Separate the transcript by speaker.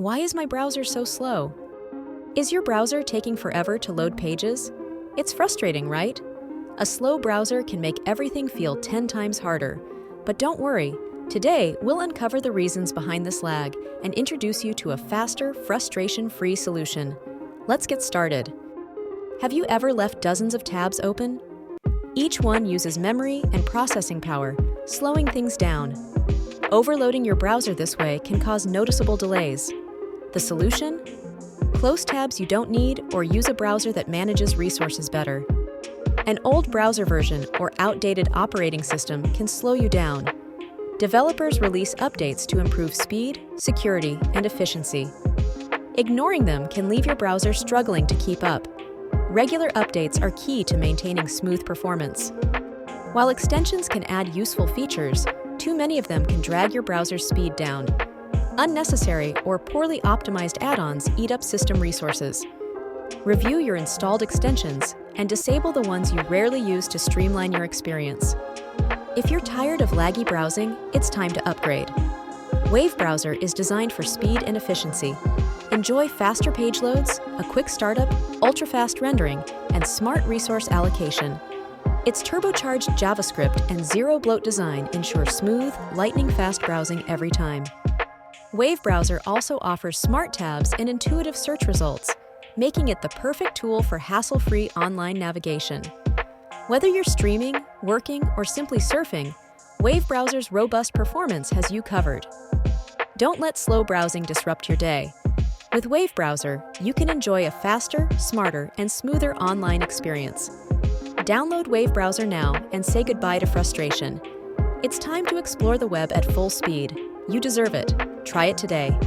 Speaker 1: Why is my browser so slow? Is your browser taking forever to load pages? It's frustrating, right? A slow browser can make everything feel 10 times harder. But don't worry, today we'll uncover the reasons behind this lag and introduce you to a faster, frustration-free solution. Let's get started. Have you ever left dozens of tabs open? Each one uses memory and processing power, slowing things down. Overloading your browser this way can cause noticeable delays. The solution? Close tabs you don't need or use a browser that manages resources better. An old browser version or outdated operating system can slow you down. Developers release updates to improve speed, security, and efficiency. Ignoring them can leave your browser struggling to keep up. Regular updates are key to maintaining smooth performance. While extensions can add useful features, too many of them can drag your browser's speed down. Unnecessary or poorly optimized add-ons eat up system resources. Review your installed extensions and disable the ones you rarely use to streamline your experience. If you're tired of laggy browsing, it's time to upgrade. Wave Browser is designed for speed and efficiency. Enjoy faster page loads, a quick startup, ultra-fast rendering, and smart resource allocation. Its turbocharged JavaScript and zero-bloat design ensure smooth, lightning-fast browsing every time. Wave Browser also offers smart tabs and intuitive search results, making it the perfect tool for hassle-free online navigation. Whether you're streaming, working, or simply surfing, Wave Browser's robust performance has you covered. Don't let slow browsing disrupt your day. With Wave Browser, you can enjoy a faster, smarter, and smoother online experience. Download Wave Browser now and say goodbye to frustration. It's time to explore the web at full speed. You deserve it. Try it today.